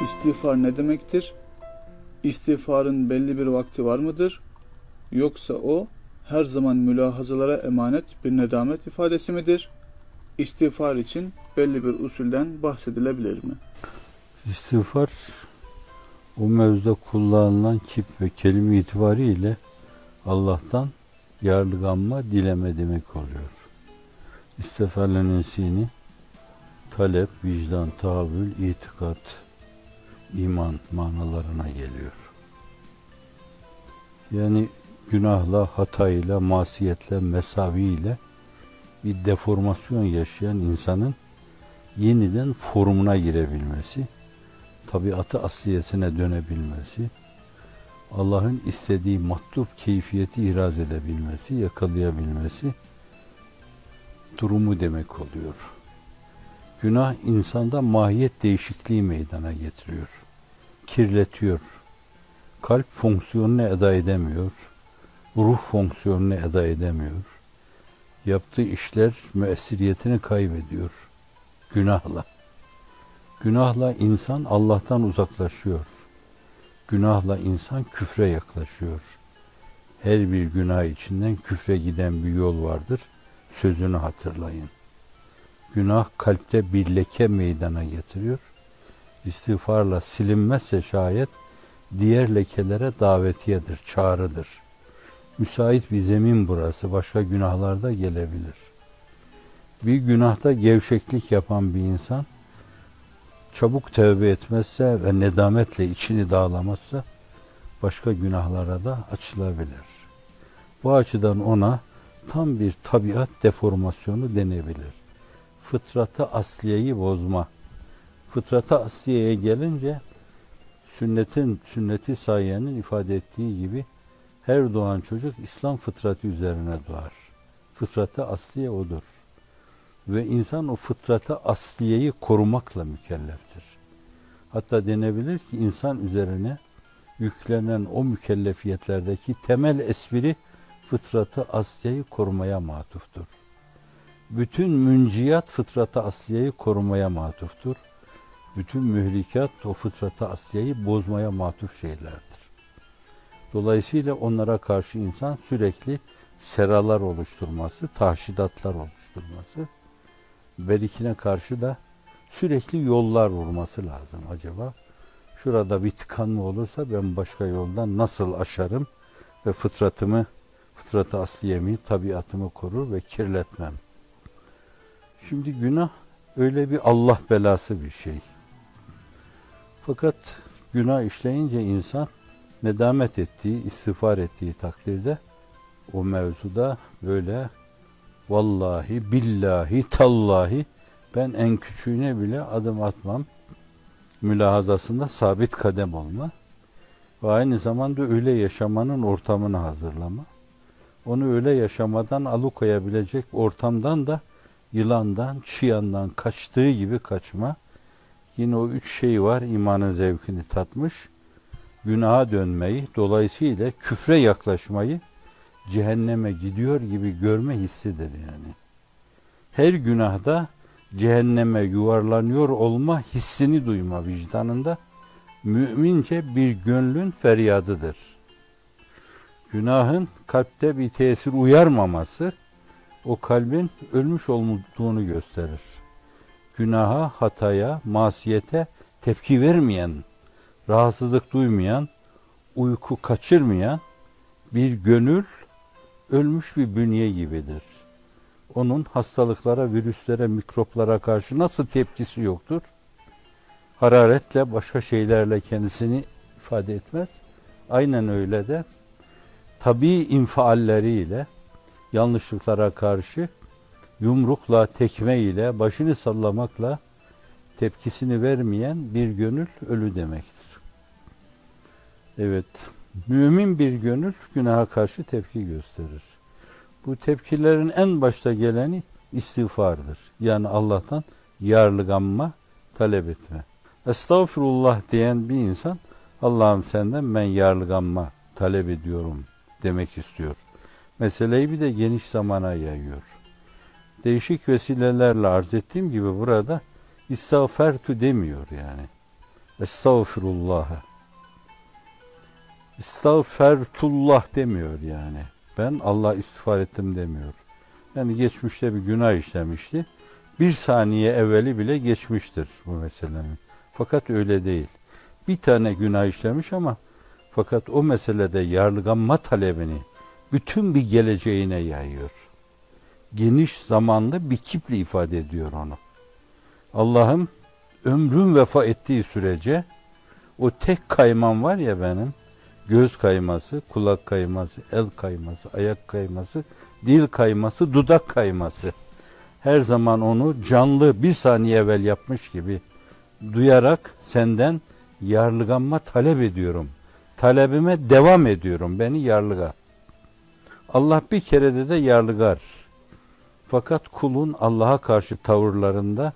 İstiğfar ne demektir? İstiğfarın belli bir vakti var mıdır? Yoksa o her zaman mülahazalara emanet bir nedamet ifadesi midir? İstiğfar için belli bir usulden bahsedilebilir mi? İstiğfar o mevzuda kullanılan kip ve kelime itibariyle Allah'tan yarlıganma, dileme demek oluyor. İstiğfarın ensini talep, vicdan, tahammül, itikat, iman manalarına geliyor. Yani günahla, hatayla, masiyetle, mesaviyle bir deformasyon yaşayan insanın yeniden formuna girebilmesi, tabiatı asliyesine dönebilmesi, Allah'ın istediği matlub keyfiyeti ihraz edebilmesi, yakalayabilmesi durumu demek oluyor. Günah insanda mahiyet değişikliği meydana getiriyor. Kirletiyor. Kalp fonksiyonunu eda edemiyor. Ruh fonksiyonunu eda edemiyor. Yaptığı işler müessiriyetini kaybediyor. Günahla. Günahla insan Allah'tan uzaklaşıyor. Günahla insan küfre yaklaşıyor. Her bir günah içinden küfre giden bir yol vardır. Sözünü hatırlayın. Günah kalpte bir leke meydana getiriyor. İstiğfarla silinmezse şayet diğer lekelere davetiyedir, çağrıdır. Müsait bir zemin burası, başka günahlarda gelebilir. Bir günahta gevşeklik yapan bir insan çabuk tövbe etmezse ve nedametle içini dağlamazsa başka günahlara da açılabilir. Bu açıdan ona tam bir tabiat deformasyonu denebilir. Fıtratı asliyeyi bozma. Fıtratı asliyeye gelince sünneti sayyenin ifade ettiği gibi her doğan çocuk İslam fıtratı üzerine doğar. Fıtratı asliye odur. Ve insan o fıtratı asliyeyi korumakla mükelleftir. Hatta denebilir ki insan üzerine yüklenen o mükellefiyetlerdeki temel espri fıtratı asliyeyi korumaya matuftur. Bütün münciyat fıtratı asliyeyi korumaya matuftur. Bütün mühlikat o fıtratı asliyeyi bozmaya matuf şeylerdir. Dolayısıyla onlara karşı insan sürekli seralar oluşturması, tahşidatlar oluşturması, berikine karşı da sürekli yollar vurması lazım. Acaba şurada bir tıkanma olursa ben başka yoldan nasıl aşarım ve fıtratı asliyemi, tabiatımı korur ve kirletmem. Şimdi günah öyle bir Allah belası bir şey. Fakat günah işleyince insan nedamet ettiği, istiğfar ettiği takdirde o mevzuda böyle vallahi, billahi, tallahi ben en küçüğüne bile adım atmam mülahazasında sabit kadem olma ve aynı zamanda öyle yaşamanın ortamını hazırlama. Onu öyle yaşamadan alıkoyabilecek ortamdan da yılandan, çıyandan kaçtığı gibi kaçma. Yine o üç şey var, imanın zevkini tatmış. Günaha dönmeyi, dolayısıyla küfre yaklaşmayı cehenneme gidiyor gibi görme hissidir yani. Her günahda cehenneme yuvarlanıyor olma hissini duyma vicdanında mümince bir gönlün feryadıdır. Günahın kalpte bir tesir uyarmaması o kalbin ölmüş olduğunu gösterir. Günaha, hataya, masiyete tepki vermeyen, rahatsızlık duymayan, uyku kaçırmayan bir gönül ölmüş bir bünye gibidir. Onun hastalıklara, virüslere, mikroplara karşı nasıl tepkisi yoktur? Hararetle, başka şeylerle kendisini ifade etmez. Aynen öyle de tabii infialleriyle, yanlışlıklara karşı yumrukla, tekme ile, başını sallamakla tepkisini vermeyen bir gönül ölü demektir. Evet, mümin bir gönül günaha karşı tepki gösterir. Bu tepkilerin en başta geleni istiğfardır. Yani Allah'tan yarlıganma talep etme. Estağfurullah diyen bir insan Allah'ım senden ben yarlıganma talep ediyorum demek istiyor. Meseleyi bir de geniş zamana yayıyor. Değişik vesilelerle arz ettiğim gibi burada istağfertu demiyor yani. Estağfirullah. İstağfertullah demiyor yani. Ben Allah istiğfar ettim demiyor. Yani geçmişte bir günah işlemişti. Bir saniye evveli bile geçmiştir bu meselenin. Fakat öyle değil. Bir tane günah işlemiş ama fakat o meselede yargılanma talebini bütün bir geleceğine yayıyor. Geniş zamanlı bir kiple ifade ediyor onu. Allah'ım ömrüm vefa ettiği sürece o tek kaymam var ya benim, göz kayması, kulak kayması, el kayması, ayak kayması, dil kayması, dudak kayması. Her zaman onu canlı bir saniye evvel yapmış gibi duyarak senden yarlıganma talep ediyorum. Talebime devam ediyorum. Beni yarlıga. Allah bir kerede de yarlıgar. Fakat kulun Allah'a karşı tavırlarında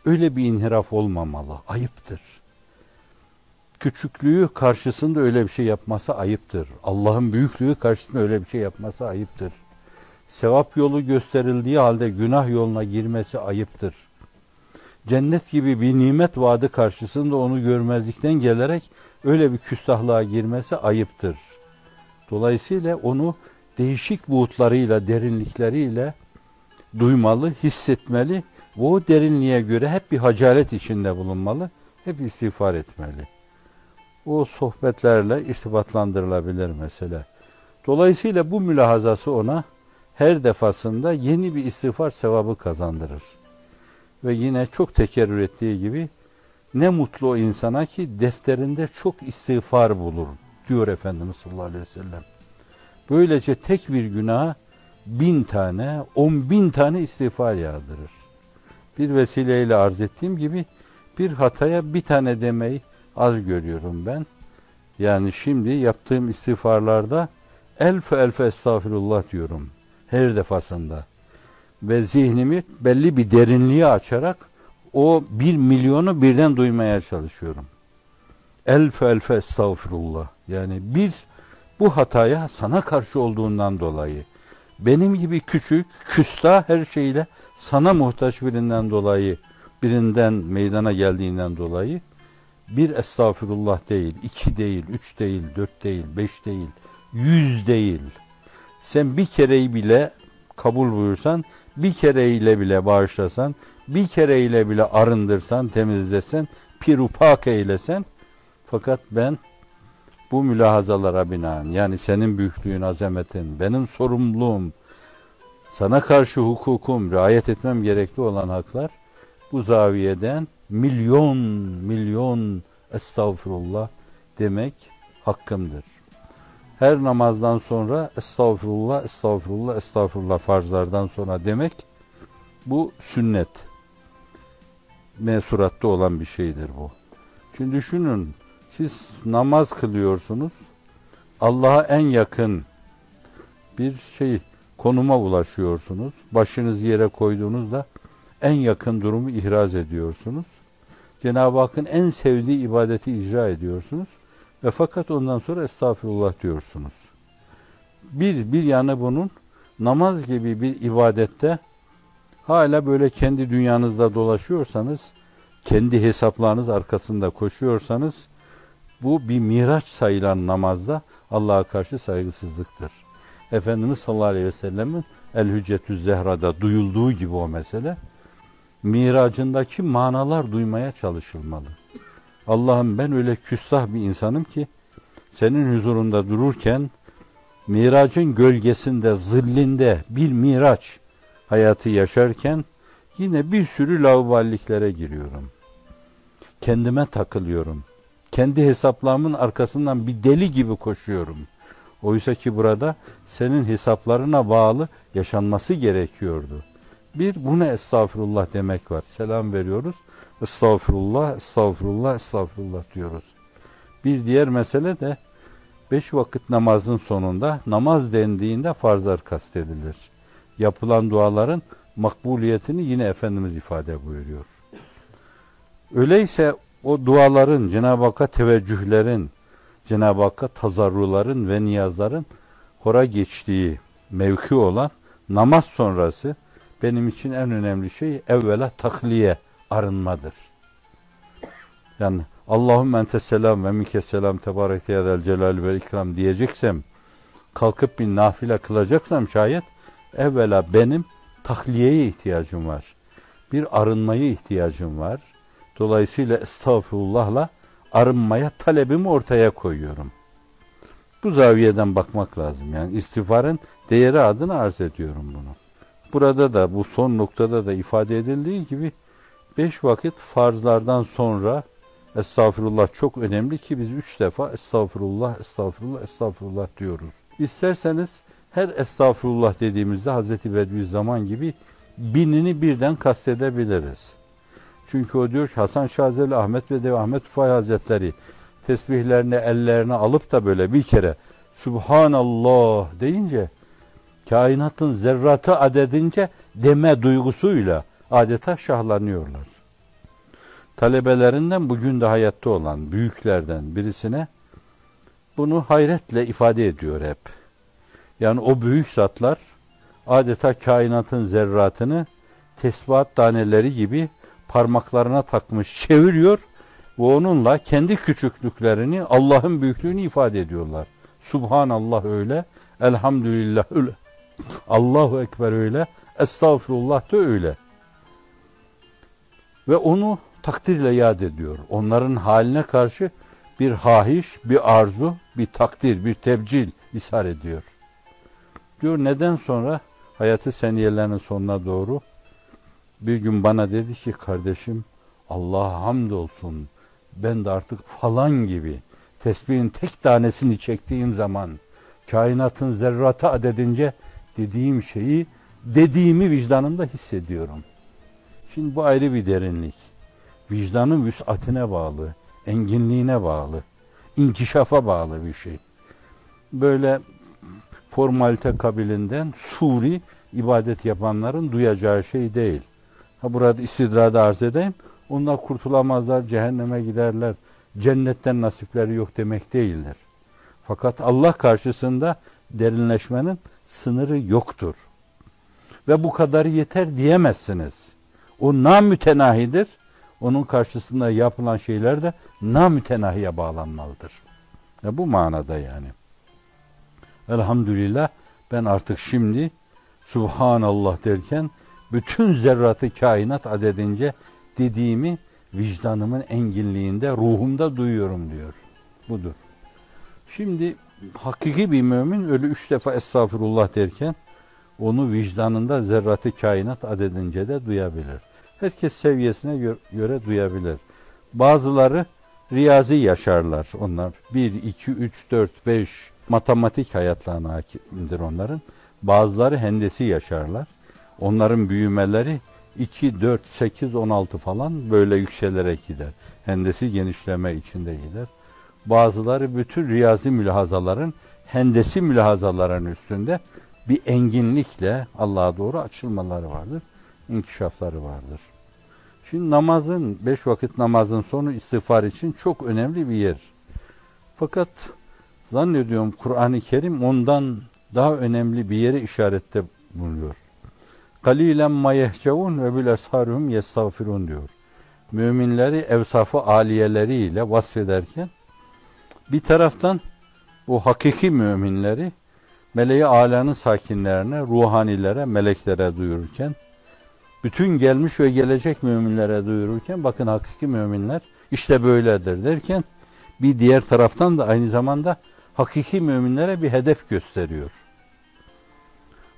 öyle bir inhiraf olmamalı. Ayıptır. Küçüklüğü karşısında öyle bir şey yapması ayıptır. Allah'ın büyüklüğü karşısında öyle bir şey yapması ayıptır. Sevap yolu gösterildiği halde günah yoluna girmesi ayıptır. Cennet gibi bir nimet vaadi karşısında onu görmezlikten gelerek öyle bir küstahlığa girmesi ayıptır. Dolayısıyla onu değişik buğutlarıyla, derinlikleriyle duymalı, hissetmeli ve o derinliğe göre hep bir hacalet içinde bulunmalı, hep istiğfar etmeli. O sohbetlerle irtibatlandırılabilir mesele. Dolayısıyla bu mülahazası ona her defasında yeni bir istiğfar sevabı kazandırır. Ve yine çok tekerrür ettiği gibi ne mutlu o insana ki defterinde çok istiğfar bulur diyor Efendimiz sallallahu aleyhi ve sellem. Böylece tek bir günaha 1000 tane, 10.000 tane istiğfar yağdırır. Bir vesileyle arz ettiğim gibi bir hataya bir tane demeyi az görüyorum ben. Yani şimdi yaptığım istiğfarlarda elfe estağfirullah diyorum her defasında. Ve zihnimi belli bir derinliğe açarak o 1 milyonu birden duymaya çalışıyorum. Elfe estağfirullah. Yani bir, bu hataya sana karşı olduğundan dolayı, benim gibi küçük, küstah her şeyle sana muhtaç birinden dolayı, birinden meydana geldiğinden dolayı bir estağfirullah değil, 2 değil, 3 değil, 4 değil, 5 değil, 100 değil. Sen bir kereyi bile kabul buyursan, bir kereyle bile bağışlasan, bir kereyle bile arındırsan, temizlesen, pirupak eylesen, fakat ben bu mülahazalara binaen, yani senin büyüklüğün, azametin, benim sorumluluğum, sana karşı hukukum, riayet etmem gerekli olan haklar, bu zaviyeden milyon estağfurullah demek hakkımdır. Her namazdan sonra estağfurullah farzlardan sonra demek, bu sünnet mesuratta olan bir şeydir bu. Şimdi düşünün, siz namaz kılıyorsunuz, Allah'a en yakın bir konuma ulaşıyorsunuz. Başınızı yere koyduğunuzda en yakın durumu ihraz ediyorsunuz. Cenab-ı Hakk'ın en sevdiği ibadeti icra ediyorsunuz. Ve fakat ondan sonra estağfurullah diyorsunuz. Bir yanı bunun, namaz gibi bir ibadette hala böyle kendi dünyanızda dolaşıyorsanız, kendi hesaplarınız arkasında koşuyorsanız, bu bir miraç sayılan namazda Allah'a karşı saygısızlıktır. Efendimiz sallallahu aleyhi ve sellemin El-Hüccetü Zehra'da duyulduğu gibi o mesele, miracındaki manalar duymaya çalışılmalı. Allah'ım ben öyle küstah bir insanım ki, senin huzurunda dururken, miracın gölgesinde, zillinde bir miraç hayatı yaşarken, yine bir sürü lauballiklere giriyorum. Kendime takılıyorum. Kendi hesaplarımın arkasından bir deli gibi koşuyorum. Oysa ki burada senin hesaplarına bağlı yaşanması gerekiyordu. Bir, buna estağfurullah demek var. Selam veriyoruz. Estağfurullah diyoruz. Bir diğer mesele de 5 vakit namazın sonunda namaz dendiğinde farzlar kastedilir. Yapılan duaların makbuliyetini yine Efendimiz ifade buyuruyor. Öyleyse o duaların, Cenab-ı Hakk'a teveccühlerin, Cenab-ı Hakk'a tazarruların ve niyazların hora geçtiği mevki olan namaz sonrası benim için en önemli şey evvela takliye, arınmadır. Yani Allahümme entes selam ve minkes selam tebareke ya del celal ve ikram diyeceksem, kalkıp bir nafile kılacaksam şayet, evvela benim tahliyeye ihtiyacım var. Bir arınmaya ihtiyacım var. Dolayısıyla estağfurullah'la arınmaya talebimi ortaya koyuyorum. Bu zaviyeden bakmak lazım. Yani istiğfarın değeri adına arz ediyorum bunu. Burada da bu son noktada da ifade edildiği gibi 5 vakit farzlardan sonra estağfurullah çok önemli ki biz 3 defa estağfurullah, estağfurullah, estağfurullah diyoruz. İsterseniz her estağfurullah dediğimizde Hazreti Bediüzzaman gibi 1000'ini birden kastedebiliriz. Çünkü o diyor ki Hasan Şazeli, Ahmet Bedevi, Ahmet Ufay Hazretleri tesbihlerini ellerine alıp da böyle bir kere Subhanallah deyince kainatın zerratı adedince deme duygusuyla adeta şahlanıyorlar. Talebelerinden bugün de hayatta olan büyüklerden birisine bunu hayretle ifade ediyor hep. Yani o büyük zatlar adeta kainatın zerratını tesbihat taneleri gibi parmaklarına takmış çeviriyor ve onunla kendi küçüklüklerini, Allah'ın büyüklüğünü ifade ediyorlar. Subhanallah öyle, elhamdülillah öyle, Allahu Ekber öyle, estağfurullah da öyle. Ve onu takdirle yad ediyor. Onların haline karşı bir hahiş, bir arzu, bir takdir, bir tebcil ishar ediyor. Diyor neden sonra hayatı seniyelerinin sonuna doğru bir gün bana dedi ki kardeşim Allah'a hamdolsun ben de artık falan gibi tesbihin tek tanesini çektiğim zaman kainatın zerratı adedince dediğim şeyi dediğimi vicdanımda hissediyorum. Şimdi bu ayrı bir derinlik. Vicdanın vüs'atine bağlı, enginliğine bağlı, inkişafa bağlı bir şey. Böyle formalite kabilinden suri ibadet yapanların duyacağı şey değil. Burada istidrada arz edeyim. Onlar kurtulamazlar, cehenneme giderler. Cennetten nasipleri yok demek değildir. Fakat Allah karşısında derinleşmenin sınırı yoktur. Ve bu kadar yeter diyemezsiniz. O namütenahidir. Onun karşısında yapılan şeyler de namütenahiye bağlanmalıdır. Ya bu manada yani. Elhamdülillah ben artık şimdi Subhanallah derken bütün zerratı kainat adedince dediğimi vicdanımın enginliğinde, ruhumda duyuyorum diyor. Budur. Şimdi hakiki bir mümin öyle 3 defa estağfurullah derken onu vicdanında zerratı kainat adedince de duyabilir. Herkes seviyesine göre duyabilir. Bazıları riyazi yaşarlar onlar. 1, 2, 3, 4, 5 matematik hayatlarına hakimdir onların. Bazıları hendesi yaşarlar. Onların büyümeleri 2, 4, 8, 16 falan böyle yükselerek gider. Hendesi genişleme içinde gider. Bazıları bütün riyazi mülahazaların, hendesi mülahazaların üstünde bir enginlikle Allah'a doğru açılmaları vardır. İnkişafları vardır. Şimdi namazın, 5 vakit namazın sonu istiğfar için çok önemli bir yer. Fakat zannediyorum Kur'an-ı Kerim ondan daha önemli bir yere işarette bulunuyor. Kalilen ma yehceun ve bil esharihum yestağfirun diyor. Müminleri evsafı aliyeleriyle vasfederken bir taraftan bu hakiki müminleri meleği alanın sakinlerine, ruhanilere, meleklere duyururken bütün gelmiş ve gelecek müminlere duyururken bakın hakiki müminler işte böyledir derken bir diğer taraftan da aynı zamanda hakiki müminlere bir hedef gösteriyor.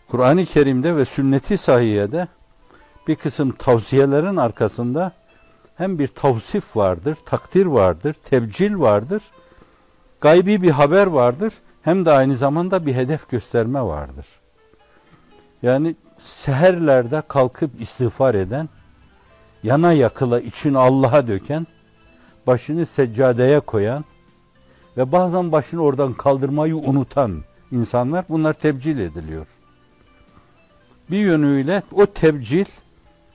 Kur'an-ı Kerim'de ve sünnet-i sahihede bir kısım tavsiyelerin arkasında hem bir tavsif vardır, takdir vardır, tebcil vardır, gaybi bir haber vardır, hem de aynı zamanda bir hedef gösterme vardır. Yani seherlerde kalkıp istiğfar eden, yana yakıla içini Allah'a döken, başını seccadeye koyan ve bazen başını oradan kaldırmayı unutan insanlar bunlar tebcil ediliyor. Bir yönüyle o tebcil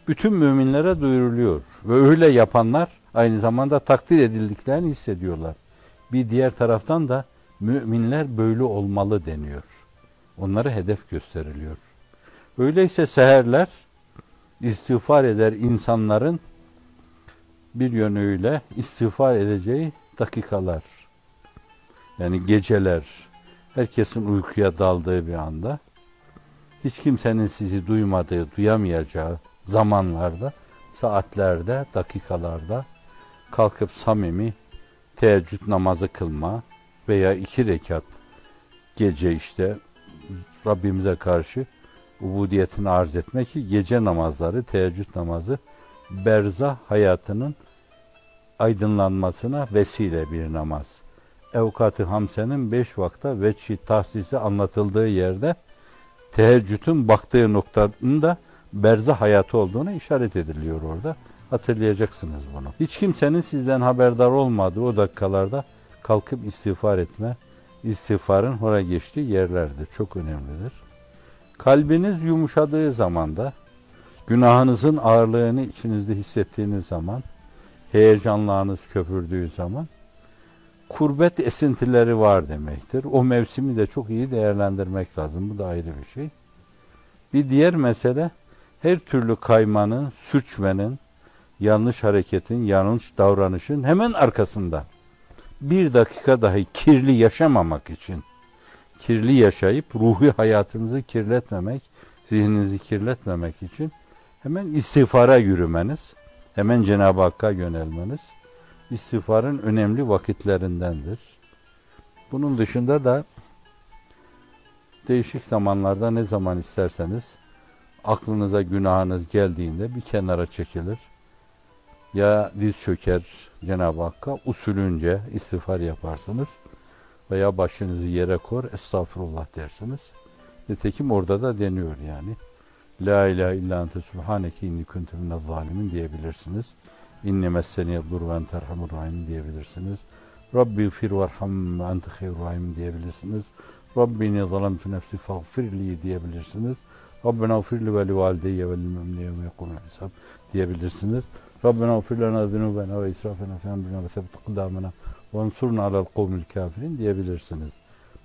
bütün müminlere duyuruluyor ve öyle yapanlar aynı zamanda takdir edildiklerini hissediyorlar. Bir diğer taraftan da müminler böyle olmalı deniyor. Onlara hedef gösteriliyor. Öyleyse seherler istiğfar eder insanların bir yönüyle istiğfar edeceği dakikalar. Yani geceler, herkesin uykuya daldığı bir anda, hiç kimsenin sizi duymadığı, duyamayacağı zamanlarda, saatlerde, dakikalarda kalkıp samimi teheccüd namazı kılma veya 2 rekat gece işte Rabbimize karşı ubudiyetini arz etmek ki gece namazları, teheccüd namazı berzah hayatının aydınlanmasına vesile bir namaz. Evkat-ı Hamse'nin 5 vakta veçhi tahsisi anlatıldığı yerde teheccüdün baktığı noktanın da berzah hayatı olduğuna işaret ediliyor orada. Hatırlayacaksınız bunu. Hiç kimsenin sizden haberdar olmadığı o dakikalarda kalkıp istiğfar etme, istiğfarın hora geçtiği yerlerdir. Çok önemlidir. Kalbiniz yumuşadığı zamanda, günahınızın ağırlığını içinizde hissettiğiniz zaman, heyecanlarınız köpürdüğü zaman, kurbet esintileri var demektir. O mevsimi de çok iyi değerlendirmek lazım. Bu da ayrı bir şey. Bir diğer mesele, her türlü kaymanın, sürçmenin, yanlış hareketin, yanlış davranışın hemen arkasında bir dakika dahi kirli yaşamamak için, kirli yaşayıp ruhi hayatınızı kirletmemek, zihninizi kirletmemek için hemen istiğfara yürümeniz, hemen Cenab-ı Hakk'a yönelmeniz, istiğfarın önemli vakitlerindendir. Bunun dışında da değişik zamanlarda ne zaman isterseniz aklınıza günahınız geldiğinde bir kenara çekilir. Ya diz çöker Cenab-ı Hakk'a usulünce istiğfar yaparsınız veya başınızı yere kor estağfurullah dersiniz. Nitekim orada da deniyor yani. La ilahe illa ente subhaneke inni kuntu minez zalimin diyebilirsiniz. İnne messeniyeddur ve ente erhamur rahim diyebilirsiniz. Rabbi gfir verham ve ente hayrur rahim diyebilirsiniz. Rabbini zalemtu nefsi fagfirli diyebilirsiniz. Rabbena gfirli ve li valideyye ve lil müminine ve yekumul hisab diyebilirsiniz. Rabbena gfir lana zunubena ve israfena fi emrina ve sebbit kıdamena ve ansurna alel kavmil kafirin diyebilirsiniz.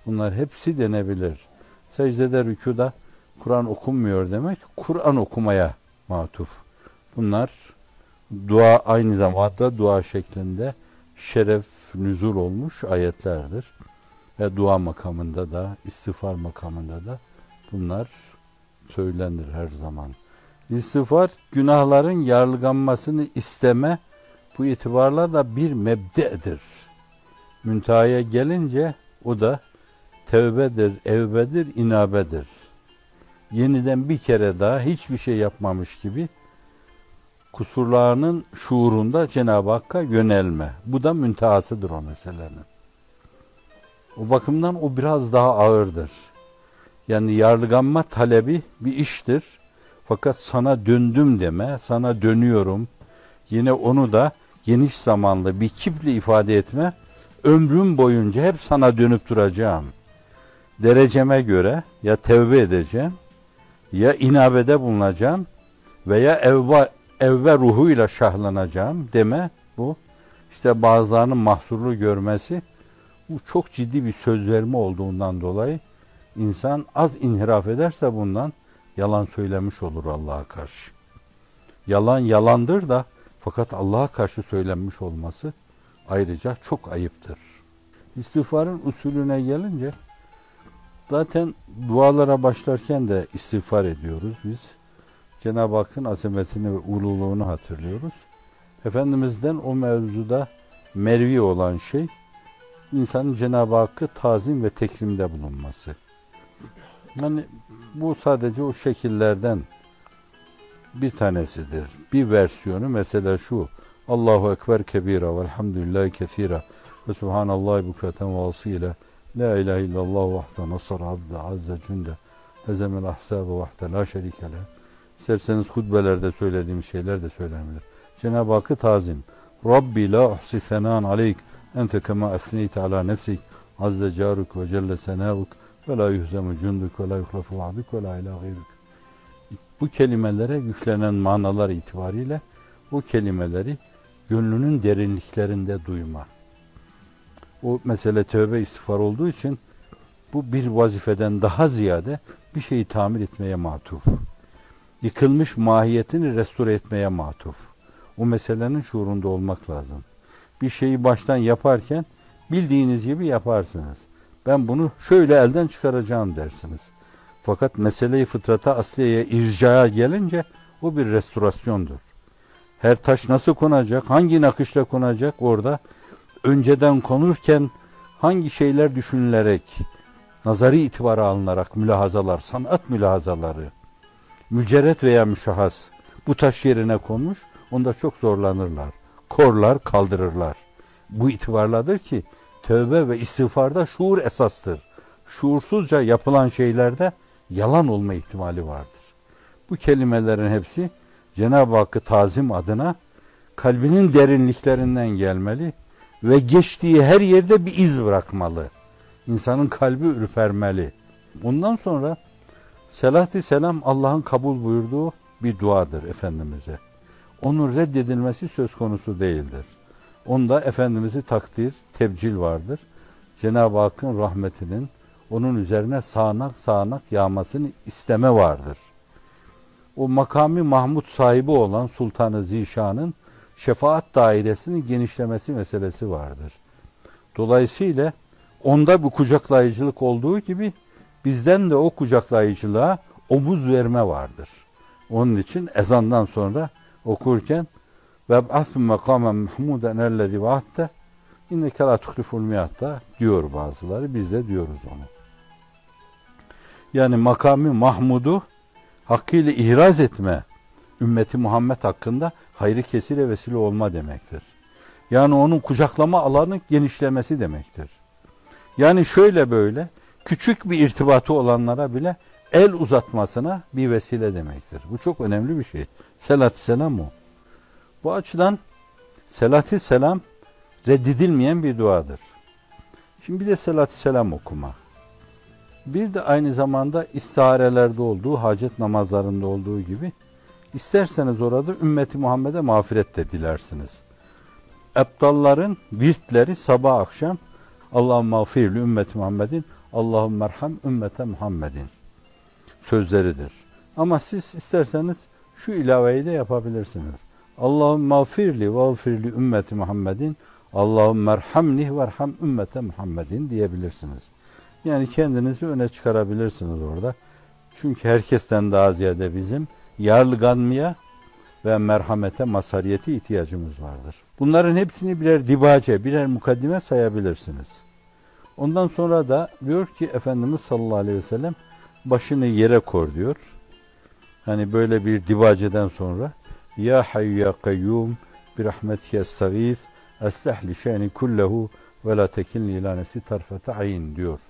Bunlar hepsi denebilir. Secdede, rükuda Kur'an okunmuyor demek, Kur'an okumaya matuf. Bunlar dua, aynı zamanda dua şeklinde şeref nüzul olmuş ayetlerdir. Ve dua makamında da, istiğfar makamında da bunlar söylenir her zaman. İstiğfar, günahların yarlıganmasını isteme, bu itibarla da bir mebde'dir. Müntehaya gelince o da tevbedir, evbedir, inabedir. Yeniden bir kere daha hiçbir şey yapmamış gibi kusurlarının şuurunda Cenab-ı Hakk'a yönelme. Bu da müntehasıdır o meselenin. O bakımdan o biraz daha ağırdır. Yani yarlıganma talebi bir iştir. Fakat sana döndüm deme, sana dönüyorum. Yine onu da geniş zamanlı bir kiple ifade etme. Ömrüm boyunca hep sana dönüp duracağım. Dereceme göre ya tevbe edeceğim, ya inabede bulunacağım veya evve ruhuyla şahlanacağım deme bu. İşte bazılarının mahsurlu görmesi, bu çok ciddi bir söz verme olduğundan dolayı insan az inhiraf ederse bundan yalan söylemiş olur Allah'a karşı. Yalan yalandır da fakat Allah'a karşı söylenmiş olması ayrıca çok ayıptır. İstiğfarın usulüne gelince zaten dualara başlarken de istiğfar ediyoruz biz. Cenab-ı Hakk'ın azametini ve ululuğunu hatırlıyoruz. Efendimiz'den o mevzuda mervi olan şey, insanın Cenab-ı Hakk'ı tazim ve tekrimde bulunması. Yani bu sadece o şekillerden bir tanesidir. Bir versiyonu mesela şu: Allahu Ekber kebira velhamdülillahi kethira ve subhanallahi bukreten ve asila la ilahe illallah vahde nasar abde azze cünde hezemel ahsabe vahde la şerike le. İsterseniz hutbelerde söylediğim şeyler de söylenebilir. Cenab-ı Hakk'ı tazim. Rabbi la uhsi senan aleyk ente kema esneyte ala nefsik azze caruk ve celle senavuk ve la yuhzemu cunduk ve la yuhlafu va'duk ve la ilahe gayruk. Bu kelimelere yüklenen manalar itibariyle bu kelimeleri gönlünün derinliklerinde duyma. O mesele tövbe istiğfar olduğu için bu bir vazifeden daha ziyade bir şeyi tamir etmeye matuf. Yıkılmış mahiyetini restore etmeye matuf. O meselenin şuurunda olmak lazım. Bir şeyi baştan yaparken bildiğiniz gibi yaparsınız. Ben bunu şöyle elden çıkaracağım dersiniz. Fakat meseleyi fıtrata asliyeye ircaya gelince o bir restorasyondur. Her taş nasıl konacak, hangi nakışla konacak orada önceden konurken hangi şeyler düşünülerek, nazari itibara alınarak mülahazalar, sanat mülahazaları, mücerret veya müşahhas bu taş yerine konmuş, onda çok zorlanırlar. Korlar, kaldırırlar. Bu itibarladır ki tövbe ve istiğfarda şuur esastır. Şuursuzca yapılan şeylerde yalan olma ihtimali vardır. Bu kelimelerin hepsi Cenab-ı Hakk'ı tazim adına kalbinin derinliklerinden gelmeli ve geçtiği her yerde bir iz bırakmalı. İnsanın kalbi ürpermeli. Ondan sonra selat-ı selam Allah'ın kabul buyurduğu bir duadır Efendimiz'e. Onun reddedilmesi söz konusu değildir. Onda Efendimiz'i takdir, tebcil vardır. Cenab-ı Hakk'ın rahmetinin onun üzerine sağanak sağanak yağmasını isteme vardır. O makami Mahmud sahibi olan Sultan-ı Zişan'ın şefaat dairesinin genişlemesi meselesi vardır. Dolayısıyla onda bir kucaklayıcılık olduğu gibi bizden de o kucaklayıcılığa omuz verme vardır. Onun için ezandan sonra okurken وَبْعَثْمْ مَقَامًا مَحْمُودًا اَلَّذِي وَعَدْتَ اِنَّكَ لَا تُخْلِفُ الْمِيَاتَ diyor bazıları. Biz de diyoruz onu. Yani makamı Mahmud'u hakkıyla ihraz etme, ümmeti Muhammed hakkında hayrı kesire vesile olma demektir. Yani onun kucaklama alanı genişlemesi demektir. Yani şöyle böyle küçük bir irtibatı olanlara bile el uzatmasına bir vesile demektir. Bu çok önemli bir şey. Selat-ı selam o. Bu açıdan selat-ı selam reddedilmeyen bir duadır. Şimdi bir de selat-ı selam okuma. Bir de aynı zamanda istiharelerde olduğu, hacet namazlarında olduğu gibi isterseniz orada ümmeti Muhammed'e mağfiret de dilersiniz. Ebdalların virtleri sabah akşam Allahümme mağfirli ümmeti Muhammedin, Allahümme merham ümmete Muhammedin sözleridir. Ama siz isterseniz şu ilaveyi de yapabilirsiniz. Allahümme mağfirli ve mağfirli ümmeti Muhammedin, Allahümme merhamni ve erham ümmete Muhammedin diyebilirsiniz. Yani kendinizi öne çıkarabilirsiniz orada. Çünkü herkesten daha ziyade bizim yarlıganmaya ve merhamete, mazhariyete ihtiyacımız vardır. Bunların hepsini birer dibace, birer mukaddime sayabilirsiniz. Ondan sonra da diyor ki Efendimiz sallallahu aleyhi ve sellem başını yere kor diyor. Hani böyle bir dibaceden sonra Ya hayyu ya kayyum bi rahmetike estağif eslih li şe'ni kullehu ve la tekinli ila nefsi tarfete ayn diyor.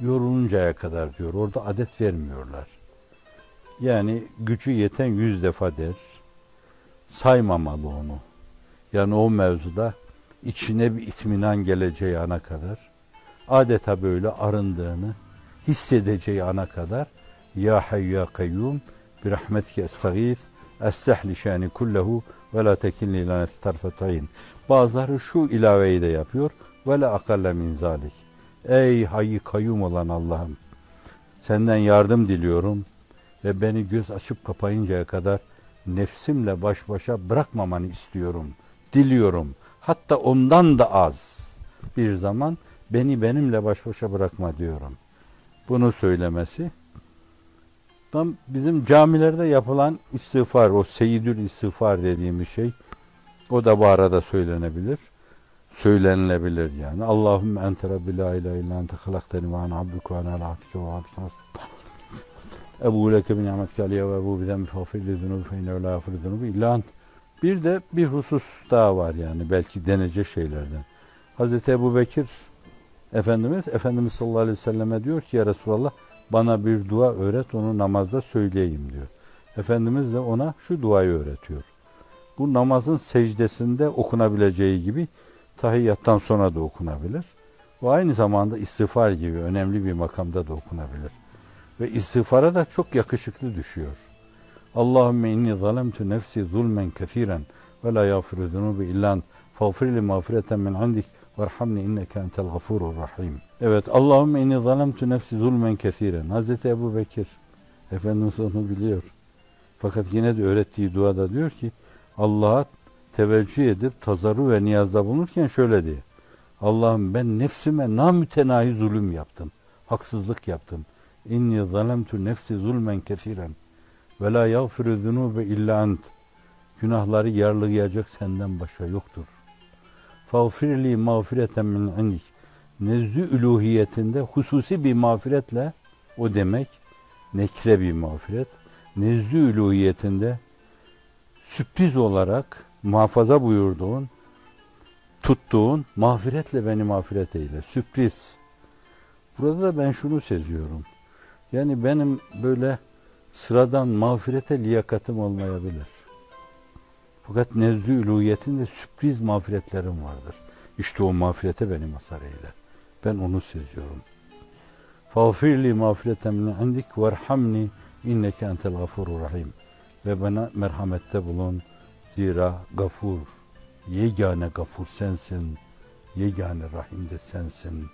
Yoruluncaya kadar diyor. Orada adet vermiyorlar. Yani gücü yeten 100 defa der. Saymamalı onu. Yani o mevzuda içine bir itminan geleceği ana kadar, adeta böyle arındığını hissedeceği ana kadar Ya hayyu ya kayyum bi rahmetike estağif eslih li şe'ni kullehu ve la tekinli ila nefsi tarfete ayn. Bazıları şu ilaveyi de yapıyor. Ve la akalle min zalik. Ey hayy kayyum olan Allah'ım, senden yardım diliyorum ve beni göz açıp kapayıncaya kadar nefsimle baş başa bırakmamanı istiyorum, diliyorum. Hatta ondan da az bir zaman beni benimle baş başa bırakma diyorum. Bunu söylemesi tam bizim camilerde yapılan istiğfar, o seyyidül istiğfar dediğimiz şey, o da bu arada söylenebilir. Söylenilebilir yani. Allahümme ente rabbi la ilahe illa ente halakteni ve ana abduke ve ana ala ahdike ve abdike ebu leke bi ni'metike aleyye ve ebu biden mifafirli zunubi fe innehu la yafirli zunubi illa ent. Bir de bir husus daha var yani belki denecek şeylerden. Hazreti Ebu Bekir Efendimiz sallallahu aleyhi ve selleme diyor ki ya Resulallah bana bir dua öğret onu namazda söyleyeyim diyor. Efendimiz de ona şu duayı öğretiyor. Bu namazın secdesinde okunabileceği gibi tahiyyattan sonra da okunabilir. Ve aynı zamanda istiğfar gibi önemli bir makamda da okunabilir. Ve istiğfara da çok yakışıklı düşüyor. Allahümme inni zalemtu nefsi zulmen kethiren ve la yağfiru zunubi illan fağfirli mağfireten min indik verhamni inneke entel gafurur rahim. Evet, Allahümme inni zalemtu nefsi zulmen kethiren. Hazreti Ebu Bekir Efendimiz onu biliyor. Fakat yine de öğrettiği duada diyor ki Allah'a teveccüh edip tazarru ve niyazda bulunurken şöyle diyor. Allah'ım ben nefsime namütenahi zulüm yaptım. Haksızlık yaptım. İnni zalemtu nefsi zulmen kesiren ve la yagfiru zunube illa ent. Günahları yarlayacak senden başka yoktur. Fağfirli mağfireten min indik. Nezdü üluhiyetinde hususi bir mağfiretle, o demek nekre bir mağfiret. Nezdü üluhiyetinde sürpriz olarak muhafaza buyurduğun, tuttuğun mağfiretle beni mağfiret eyle. Sürpriz. Burada da ben şunu seziyorum. Yani benim böyle sıradan mağfirete liyakatım olmayabilir. Fakat nezdü üluhiyetinde sürpriz mağfiretlerim vardır. İşte o mağfirete beni mazhar eyle. Ben onu seziyorum. Fağfirli mağfireten min indik verhamni inneke entel gafurur rahim. Ve bana merhamette bulun. Zira gafur, yegane gafur sensin. Yegane rahim de sensin.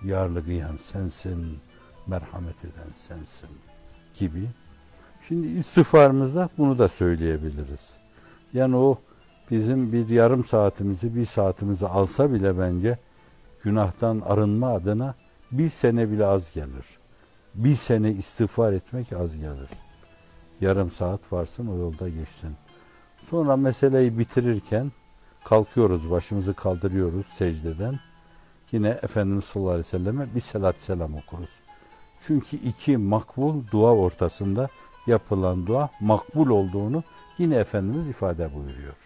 Yarlıgıyan sensin. Merhamet eden sensin. Gibi. Şimdi istiğfarımızda bunu da söyleyebiliriz. Yani o bizim bir yarım saatimizi, bir saatimizi alsa bile bence günahtan arınma adına bir sene bile az gelir. Bir sene istiğfar etmek az gelir. Yarım saat varsın o yolda geçsin. Sonra meseleyi bitirirken kalkıyoruz, başımızı kaldırıyoruz secdeden. Yine Efendimiz sallallahu aleyhi ve selleme bir salat selam okuruz. Çünkü iki makbul dua ortasında yapılan dua makbul olduğunu yine Efendimiz ifade buyuruyor.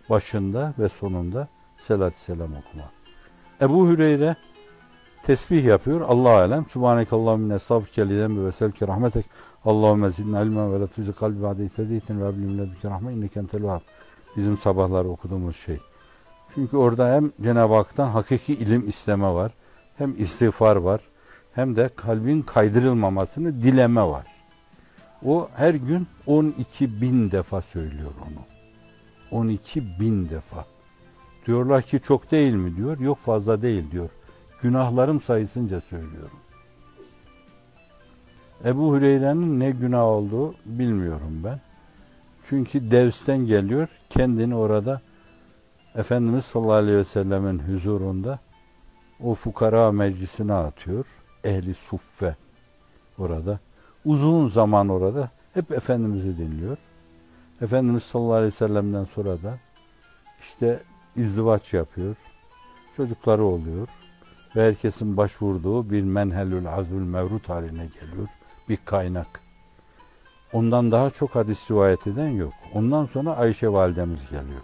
Başında ve sonunda salat selam okuma. Ebu Hüreyre tesbih yapıyor. Allah alem. Subhanekallahümme estağfirüke lidem ve sevke rahmetek. Allahümme zidna ilmen ve la tuzi kalbi ba'de itediyten ve ablim ledüke rahme inneke entel vehhab. Bizim sabahları okuduğumuz şey. Çünkü orada hem Cenab-ı Hak'tan hakiki ilim isteme var. Hem istiğfar var. Hem de kalbin kaydırılmamasını dileme var. O her gün 12.000 defa söylüyor onu. 12.000 defa. Diyorlar ki çok değil mi diyor. Yok fazla değil diyor. Günahlarım sayısınca söylüyorum. Ebu Hüreyre'nin ne günah olduğu bilmiyorum ben. Çünkü Devs'ten geliyor. Kendini orada Efendimiz sallallahu aleyhi ve sellemin huzurunda o fukara meclisine atıyor. Ehli suffe orada. Uzun zaman orada hep Efendimiz'i dinliyor. Efendimiz sallallahu aleyhi ve sellem'den sonra da işte izdivaç yapıyor. Çocukları oluyor. Ve herkesin başvurduğu bir menhelül azbül mevrut haline geliyor. Bir kaynak. Ondan daha çok hadis rivayet eden yok. Ondan sonra Ayşe validemiz geliyor.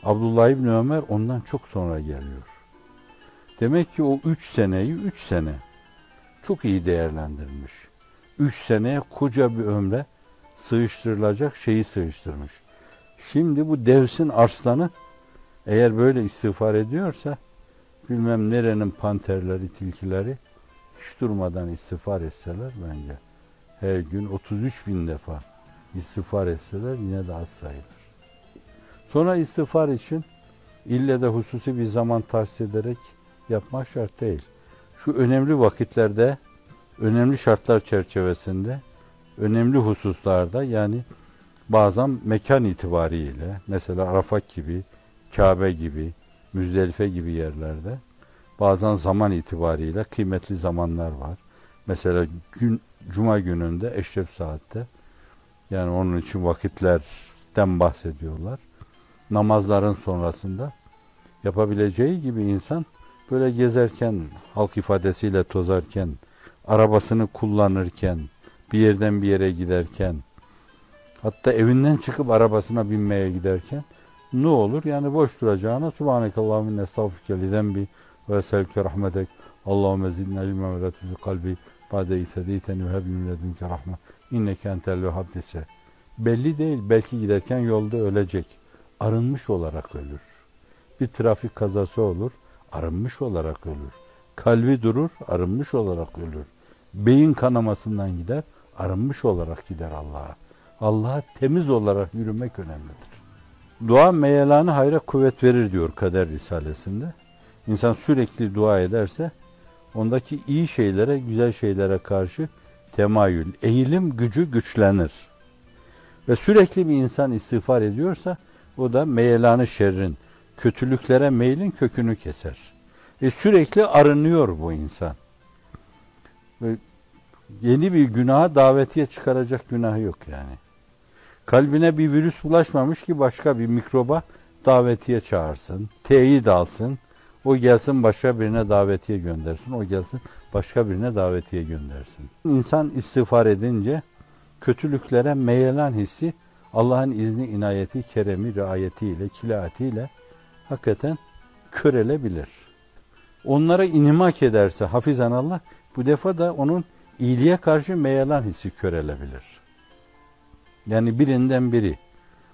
Abdullah İbni Ömer ondan çok sonra geliyor. Demek ki o 3 seneyi 3 sene çok iyi değerlendirmiş. 3 seneye koca bir ömre sığıştırılacak şeyi sığıştırmış. Şimdi bu Devs'in arslanı eğer böyle istiğfar ediyorsa bilmem nerenin panterleri, tilkileri hiç durmadan istiğfar etseler bence her gün 33.000 defa istiğfar etseler yine de az sayılır. Sonra istiğfar için ille de hususi bir zaman tahsis ederek yapmak şart değil. Şu önemli vakitlerde, önemli şartlar çerçevesinde, önemli hususlarda yani bazen mekan itibariyle mesela Arafat gibi, Kabe gibi, Müzdelife gibi yerlerde bazen zaman itibariyle kıymetli zamanlar var. Mesela Cuma gününde eşref saatte yani onun için vakitlerden bahsediyorlar. Namazların sonrasında yapabileceği gibi insan böyle gezerken, halk ifadesiyle tozarken, arabasını kullanırken, bir yerden bir yere giderken, hatta evinden çıkıp arabasına binmeye giderken ne olur? Yani boş duracağına Subhanekallahümme estağfirüke lidembi ve selke rahmetek Allahümme zidna ilme ve la tuzi kalbi ba'de itediyteni ve heblim ledünke rahme inneke entel vehhab dese. Belli değil. Belki giderken yolda ölecek. Arınmış olarak ölür. Bir trafik kazası olur. Arınmış olarak ölür. Kalbi durur. Arınmış olarak ölür. Beyin kanamasından gider. Arınmış olarak gider Allah'a. Allah'a temiz olarak yürümek önemlidir. Dua meyelanı hayra kuvvet verir diyor Kader Risalesi'nde. İnsan sürekli dua ederse ondaki iyi şeylere, güzel şeylere karşı temayül, eğilim gücü güçlenir. Ve sürekli bir insan istiğfar ediyorsa O da meyelanı şerrin, kötülüklere meylin kökünü keser. Sürekli arınıyor bu insan. Yeni bir günaha davetiye çıkaracak günahı yok yani. Kalbine bir virüs bulaşmamış ki başka bir mikroba davetiye çağırsın, teyit alsın. O gelsin başka birine davetiye göndersin, o gelsin başka birine davetiye göndersin. İnsan istiğfar edince kötülüklere meyelan hissi Allah'ın izni, inayeti, keremi, riayetiyle, kilaatiyle hakikaten körelebilir. Onlara inhimak ederse hafizanallah, bu defa da onun iyiliğe karşı meyelan hissi körelebilir. Yani birinden biri.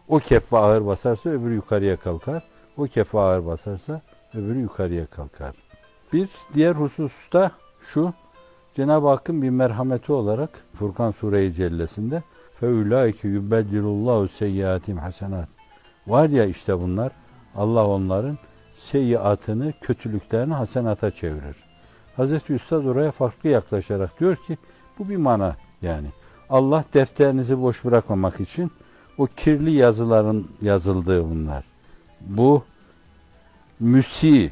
O keffe ağır basarsa öbürü yukarıya kalkar. O keffe ağır basarsa öbürü yukarıya kalkar. Bir diğer hususta şu, Cenab-ı Hakk'ın bir merhameti olarak Furkan Sure-i Cellesi'nde فَاُولَٰئِكَ يُبَدِّلُ اللّٰهُ سَيِّئَاتِهِمْ حَسَنَاتٍ. Var ya işte bunlar, Allah onların seyyiatını, kötülüklerini hasenata çevirir. Hazreti Üstad oraya farklı yaklaşarak diyor ki, bu bir mana yani. Allah defterinizi boş bırakmamak için o kirli yazıların yazıldığı bunlar. Bu müsi,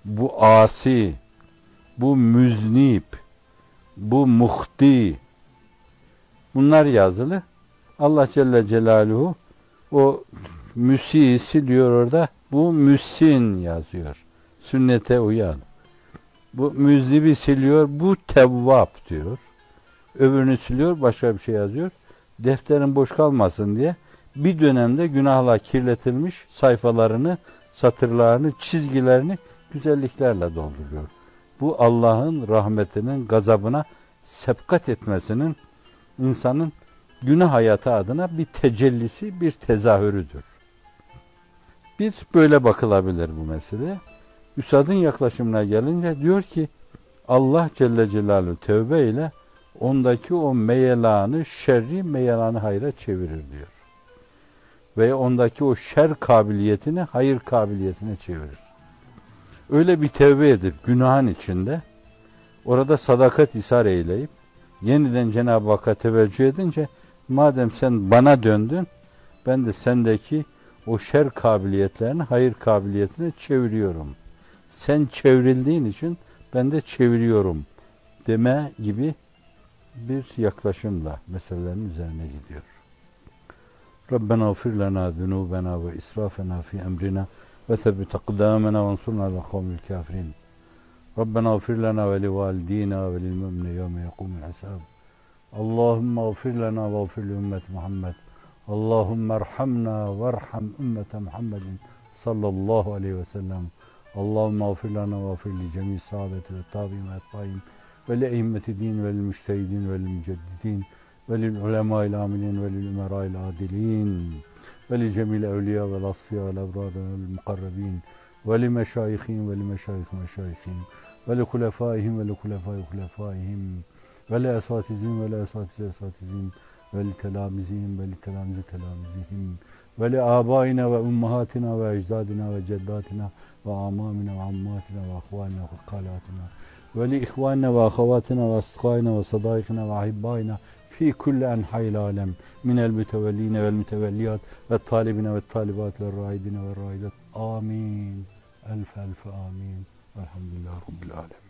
bu asi, bu müznip, bu muhti, bunlar yazılı. Allah Celle Celaluhu o müsiyi siliyor orada. Bu müsin yazıyor. Sünnete uyan. Bu müznibi siliyor. Bu tevvab diyor. Öbürünü siliyor. Başka bir şey yazıyor. Defterin boş kalmasın diye bir dönemde günahla kirletilmiş sayfalarını, satırlarını, çizgilerini güzelliklerle dolduruyor. Bu Allah'ın rahmetinin gazabına sebkat etmesinin insanın günah hayatı adına bir tecellisi, bir tezahürüdür. Bir böyle bakılabilir bu mesele. Üstadın yaklaşımına gelince diyor ki Allah Celle Celaluhu tövbe ile ondaki o meyelanı şerri meyelanı hayra çevirir diyor. Ve ondaki o şer kabiliyetini hayır kabiliyetine çevirir. Öyle bir tevbe edip günahın içinde orada sadakat ishar eyleyip yeniden Cenab-ı Hakk'a teveccüh edince madem sen bana döndün ben de sendeki o şer kabiliyetlerini hayır kabiliyetine çeviriyorum. Sen çevrildiğin için ben de çeviriyorum deme gibi bir yaklaşımla meselelerin üzerine gidiyor. Rabbena gfir lana zunubena ve israfena fi emrina ve sebbit akdamena ve ansurna ala kavmil kafirin. Rabbena gfir lana ve li validina ve lil mu'mini yevme yekumul hisab. Allahümme gfir lana ve gfir li ümmet Muhammed. Allahümme erhamna ve erham ümmete Muhammedin sallallahu aleyhi ve sellem. Allahümme gfir lana ve gfir li cemi sahabeti ve tabi'in ve etbaim ve li e'immeti din ve li müştehidin ve li müceddidin ve lil ulemâil amilin ve lil umerâil adilin ve li cemil evliya ve asfiya ve ebrâr ve mukarrabin ve li meşâyihin ve li meşâyihin ve li hulefâihim ve li hulefâihim ve li esatizim ve li esatizim ve li telamizihim ve li telamizihim ve li âbâina ve ummahatina ve ecdadina ve ceddatina ve amamina ve ammatina ve ahvalina ve kalatina ve li ihvanina ve ahavatina ve astıkayna ve sadaikina ve ahibbayna fi kulli enhayil alem minel mütevelline vel mütevelliyat ve talibine ve talibat ve raidine ve raidat. Amin. Elf amin. Elhamdülillah Rabbil alemin.